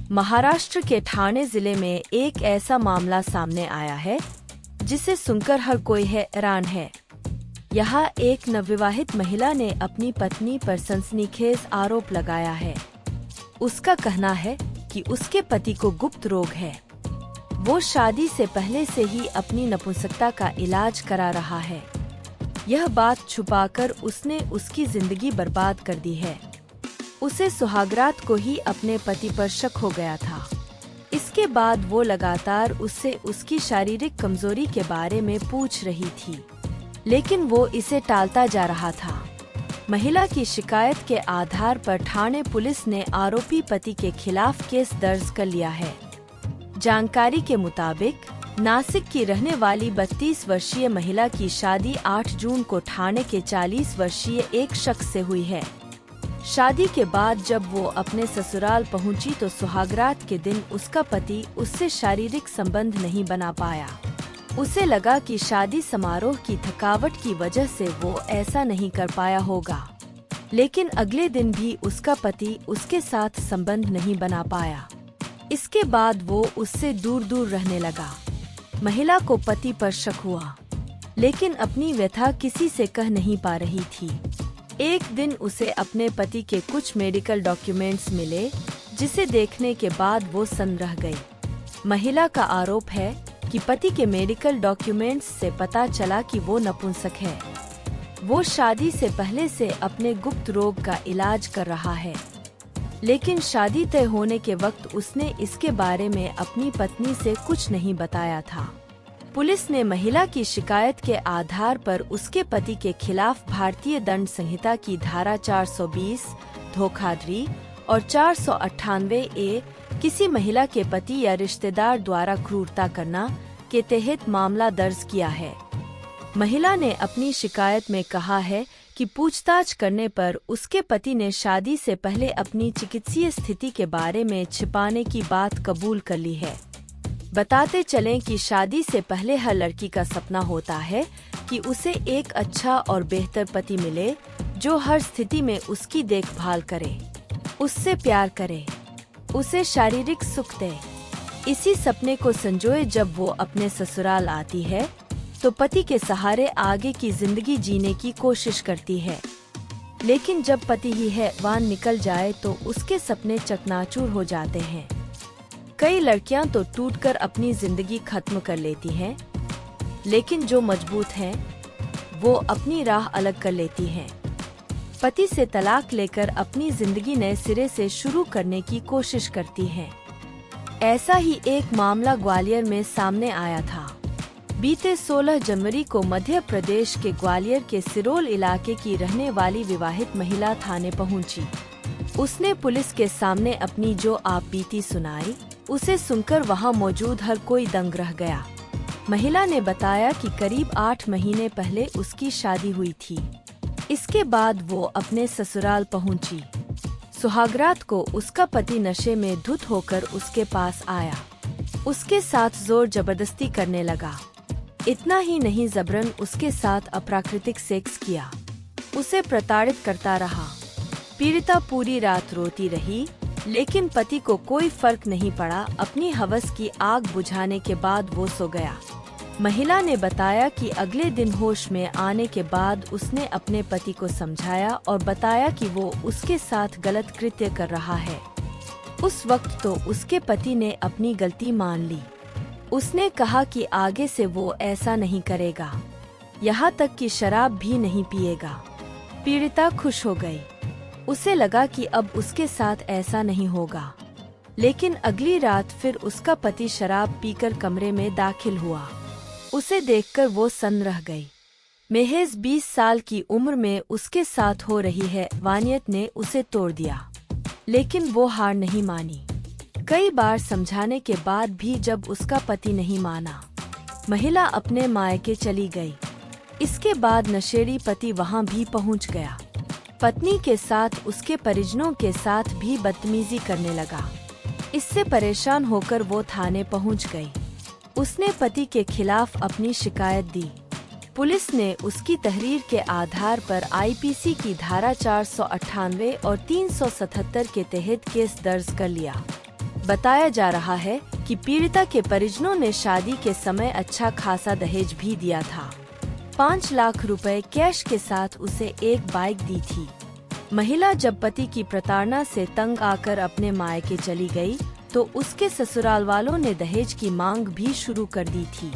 महाराष्ट्र के ठाणे जिले में एक ऐसा मामला सामने आया है जिसे सुनकर हर कोई हैरान है। यहाँ एक नवविवाहित महिला ने अपनी पत्नी पर सनसनीखेज आरोप लगाया है। उसका कहना है कि उसके पति को गुप्त रोग है। वो शादी से पहले से ही अपनी नपुंसकता का इलाज करा रहा है। यह बात छुपाकर उसने उसकी जिंदगी बर्बाद कर दी है। उसे सुहागरात को ही अपने पति पर शक हो गया था। इसके बाद वो लगातार उससे उसकी शारीरिक कमजोरी के बारे में पूछ रही थी, लेकिन वो इसे टालता जा रहा था। महिला की शिकायत के आधार पर ठाणे पुलिस ने आरोपी पति के खिलाफ केस दर्ज कर लिया है। जानकारी के मुताबिक नासिक की रहने वाली 32 वर्षीय महिला की शादी 8 जून को ठाणे के 40 वर्षीय एक शख्स से हुई है। शादी के बाद जब वो अपने ससुराल पहुंची तो सुहागरात के दिन उसका पति उससे शारीरिक संबंध नहीं बना पाया। उसे लगा कि शादी समारोह की थकावट की वजह से वो ऐसा नहीं कर पाया होगा, लेकिन अगले दिन भी उसका पति उसके साथ संबंध नहीं बना पाया। इसके बाद वो उससे दूर दूर रहने लगा। महिला को पति पर शक हुआ, लेकिन अपनी व्यथा किसी से कह नहीं पा रही थी। एक दिन उसे अपने पति के कुछ मेडिकल डॉक्यूमेंट्स मिले, जिसे देखने के बाद वो सन्न रह गई। महिला का आरोप है कि पति के मेडिकल डॉक्यूमेंट्स से पता चला कि वो नपुंसक है। वो शादी से पहले से अपने गुप्त रोग का इलाज कर रहा है, लेकिन शादी तय होने के वक्त उसने इसके बारे में अपनी पत्नी से कुछ नहीं बताया था। पुलिस ने महिला की शिकायत के आधार पर उसके पति के खिलाफ भारतीय दंड संहिता की धारा 420 धोखाधड़ी और 498 ए किसी महिला के पति या रिश्तेदार द्वारा क्रूरता करना के तहत मामला दर्ज किया है। महिला ने अपनी शिकायत में कहा है कि पूछताछ करने पर उसके पति ने शादी से पहले अपनी चिकित्सीय स्थिति के बारे में छिपाने की बात कबूल कर ली है। बताते चलें कि शादी से पहले हर लड़की का सपना होता है कि उसे एक अच्छा और बेहतर पति मिले, जो हर स्थिति में उसकी देखभाल करे, उससे प्यार करे, उसे शारीरिक सुख दे। इसी सपने को संजोए जब वो अपने ससुराल आती है तो पति के सहारे आगे की जिंदगी जीने की कोशिश करती है, लेकिन जब पति ही है वान निकल जाए तो उसके सपने चकनाचूर हो जाते हैं। कई लड़कियां तो टूटकर अपनी जिंदगी खत्म कर लेती हैं, लेकिन जो मजबूत हैं वो अपनी राह अलग कर लेती हैं। पति से तलाक लेकर अपनी जिंदगी नए सिरे से शुरू करने की कोशिश करती हैं। ऐसा ही एक मामला ग्वालियर में सामने आया था। बीते 16 जनवरी को मध्य प्रदेश के ग्वालियर के सिरोल इलाके की रहने वाली विवाहित महिला थाने पहुंची। उसने पुलिस के सामने अपनी जो आपबीती सुनाई, उसे सुनकर वहां मौजूद हर कोई दंग रह गया। महिला ने बताया कि करीब 8 महीने पहले उसकी शादी हुई थी। इसके बाद वो अपने ससुराल पहुंची। सुहागरात को उसका पति नशे में धुत होकर उसके पास आया। उसके साथ जोर जबरदस्ती करने लगा। इतना ही नहीं, जबरन उसके साथ अप्राकृतिक सेक्स किया। उसे प्रताड़ित करता रहा। पीड़िता पूरी रात रोती रही, लेकिन पति को कोई फर्क नहीं पड़ा। अपनी हवस की आग बुझाने के बाद वो सो गया। महिला ने बताया कि अगले दिन होश में आने के बाद उसने अपने पति को समझाया और बताया कि वो उसके साथ गलत कृत्य कर रहा है। उस वक्त तो उसके पति ने अपनी गलती मान ली। उसने कहा कि आगे से वो ऐसा नहीं करेगा, यहाँ तक कि शराब भी नहीं पिएगा। पीड़िता खुश हो गई। उसे लगा कि अब उसके साथ ऐसा नहीं होगा, लेकिन अगली रात फिर उसका पति शराब पीकर कमरे में दाखिल हुआ। उसे देखकर वो सन्न रह गई। महज 20 साल की उम्र में उसके साथ हो रही है वानियत ने उसे तोड़ दिया, लेकिन वो हार नहीं मानी। कई बार समझाने के बाद भी जब उसका पति नहीं माना, महिला अपने मायके चली गई। इसके बाद नशेड़ी पति वहां भी पहुंच गया। पत्नी के साथ उसके परिजनों के साथ भी बदतमीजी करने लगा। इससे परेशान होकर वो थाने पहुंच गई। उसने पति के खिलाफ अपनी शिकायत दी। पुलिस ने उसकी तहरीर के आधार पर आईपीसी की धारा 498 और 377 के तहत केस दर्ज कर लिया। बताया जा रहा है कि पीड़िता के परिजनों ने शादी के समय अच्छा खासा दहेज भी दिया था। 5 लाख रुपए कैश के साथ उसे एक बाइक दी थी। महिला जब पति की प्रताड़ना से तंग आकर अपने मायके चली गई, तो उसके ससुराल वालों ने दहेज की मांग भी शुरू कर दी थी।